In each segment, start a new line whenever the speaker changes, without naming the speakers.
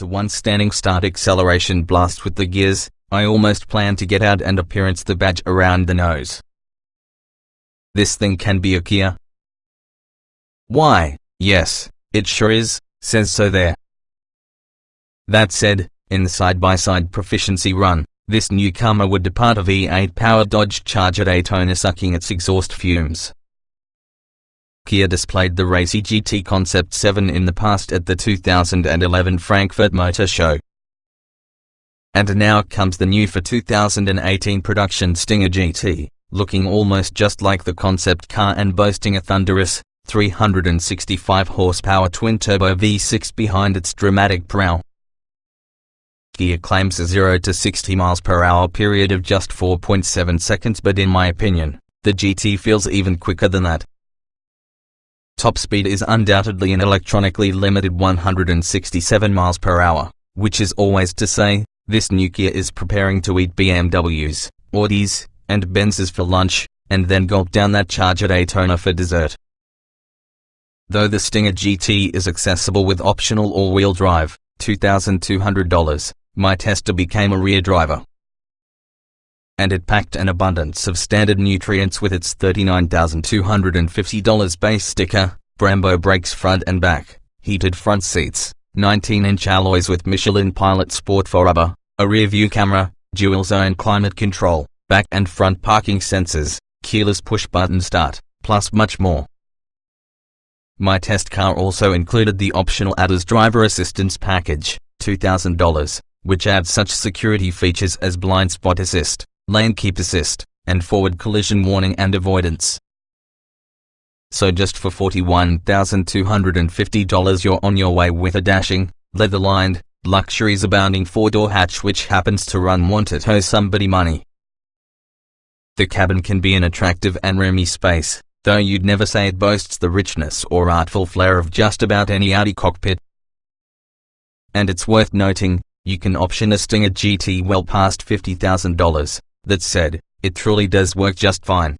to one standing start acceleration blast with the gears, I almost plan to get out and appearance the badge around the nose. This thing can be a Kia? Why, yes, it sure is, says so there. That said, in the side-by-side proficiency run, this newcomer would depart a V8-powered Dodge Charger Daytona sucking its exhaust fumes. Kia displayed the racy GT Concept 7 in the past at the 2011 Frankfurt Motor Show. And now comes the new for 2018 production Stinger GT, looking almost just like the concept car and boasting a thunderous 365 horsepower twin-turbo V6 behind its dramatic prow. Kia claims a 0 to 60 miles per hour period of just 4.7 seconds, but in my opinion, the GT feels even quicker than that. Top speed is undoubtedly an electronically limited 167 miles per hour, which is always to say, this new Kia is preparing to eat BMWs, Audis, and Benzes for lunch, and then gulp down that Charger Daytona for dessert. Though the Stinger GT is accessible with optional all-wheel drive, $2,200, my tester became a rear driver. And it packed an abundance of standard nutrients with its $39,250 base sticker, Brembo brakes front and back, heated front seats, 19-inch alloys with Michelin Pilot Sport for rubber, a rear-view camera, dual-zone climate control, back and front parking sensors, keyless push-button start, plus much more. My test car also included the optional ADAS driver assistance package, $2,000, which adds such security features as blind spot assist, lane keep assist, and forward collision warning and avoidance. So just for $41,250 you're on your way with a dashing, leather-lined, luxuries abounding 4-door hatch which happens to want to tow somebody money. The cabin can be an attractive and roomy space, though you'd never say it boasts the richness or artful flair of just about any Audi cockpit. And it's worth noting, you can option a Stinger GT well past $50,000, that said, it truly does work just fine.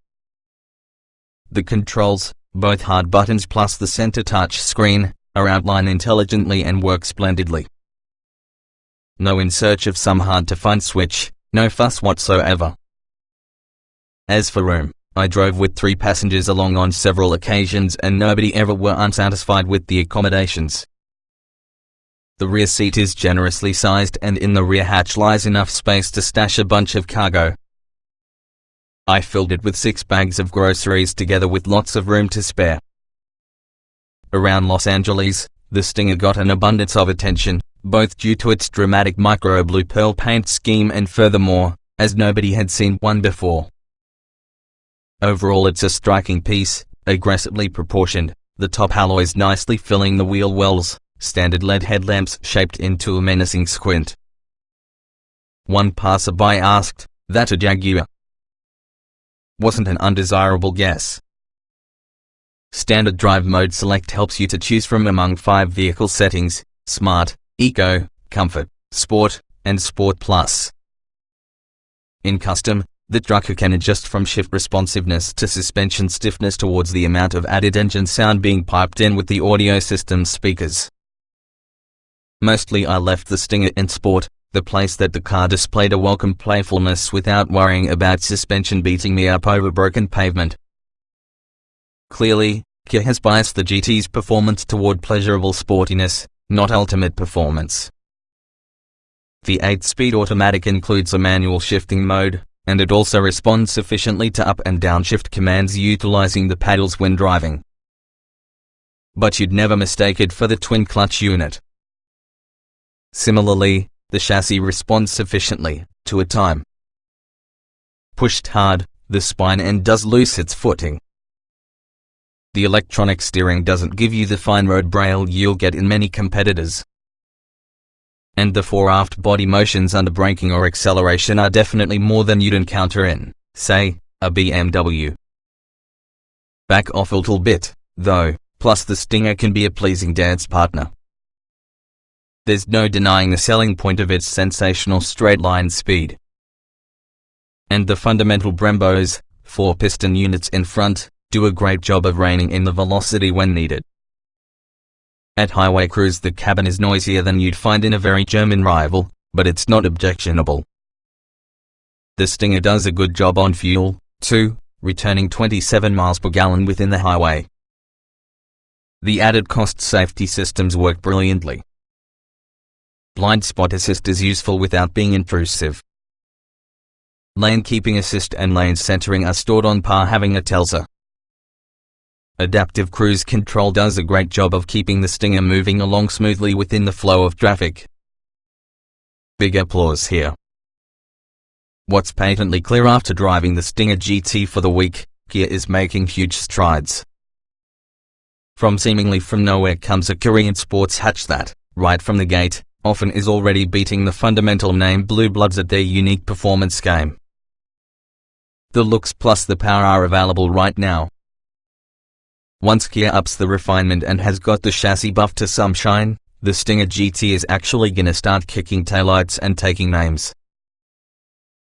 The controls, both hard buttons plus the center touch screen, are outlined intelligently and work splendidly. No in search of some hard-to-find switch, no fuss whatsoever. As for room, I drove with 3 passengers along on several occasions and nobody ever were unsatisfied with the accommodations. The rear seat is generously sized and in the rear hatch lies enough space to stash a bunch of cargo. I filled it with 6 bags of groceries together with lots of room to spare. Around Los Angeles, the Stinger got an abundance of attention, both due to its dramatic micro blue pearl paint scheme and furthermore, as nobody had seen one before. Overall it's a striking piece, aggressively proportioned, the top alloys nicely filling the wheel wells, standard LED headlamps shaped into a menacing squint. One passerby asked, "That a Jaguar?" Wasn't an undesirable guess. Standard drive mode select helps you to choose from among 5 vehicle settings: Smart, Eco, Comfort, Sport, and Sport Plus. In Custom, the trucker can adjust from shift responsiveness to suspension stiffness towards the amount of added engine sound being piped in with the audio system speakers. Mostly I left the Stinger in Sport, the place that the car displayed a welcome playfulness without worrying about suspension beating me up over broken pavement. Clearly, Kia has biased the GT's performance toward pleasurable sportiness, not ultimate performance. The 8-speed automatic includes a manual shifting mode, and it also responds sufficiently to up and downshift commands utilizing the paddles when driving. But you'd never mistake it for the twin-clutch unit. Similarly, the chassis responds sufficiently, to a time. Pushed hard, the spine end does lose its footing. The electronic steering doesn't give you the fine road braille you'll get in many competitors. And the fore-aft body motions under braking or acceleration are definitely more than you'd encounter in, say, a BMW. Back off a little bit, though, plus the Stinger can be a pleasing dance partner. There's no denying the selling point of its sensational straight-line speed. And the fundamental Brembos, 4-piston units in front, do a great job of reining in the velocity when needed. At highway cruise the cabin is noisier than you'd find in a very German rival, but it's not objectionable. The Stinger does a good job on fuel, too, returning 27 miles per gallon within the highway. The added cost safety systems work brilliantly. Blind spot assist is useful without being intrusive. Lane keeping assist and lane centering are stored on par, having a Telsa. Adaptive cruise control does a great job of keeping the Stinger moving along smoothly within the flow of traffic. Big applause here. What's patently clear after driving the Stinger GT for the week, Kia is making huge strides. From seemingly from nowhere comes a Korean sports hatch that, right from the gate, often is already beating the fundamental name Blue Bloods at their unique performance game. The looks plus the power are available right now. Once Kia ups the refinement and has got the chassis buffed to some shine, the Stinger GT is actually gonna start kicking taillights and taking names.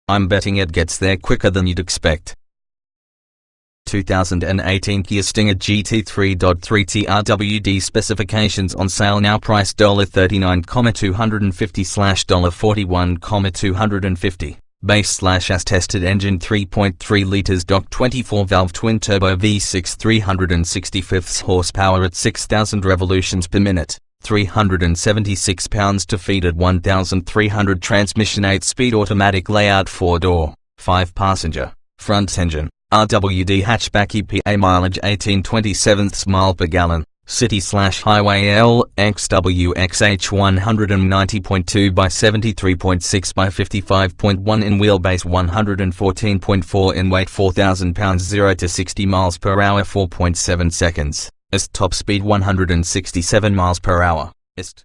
I'm betting it gets there quicker than you'd expect. 2018 Kia Stinger GT 3.3 TRWD specifications on sale now, price $39,250/$41,250. Base/as tested engine 3.3 liters DOC 24 valve twin turbo V6 365 horsepower at 6,000 revolutions per minute, 376 pounds to feet at 1,300, transmission 8-speed automatic layout, 4-door, 5-passenger, front engine, RWD hatchback, EPA mileage 18.27 miles per gallon. City/highway LXWXH 190.2 by 73.6 by 55.1 in wheelbase, 114.4 in weight, 4,000 pounds, 0 to 60 miles per hour 4.7 seconds. Ist top speed 167 miles per hour. Ist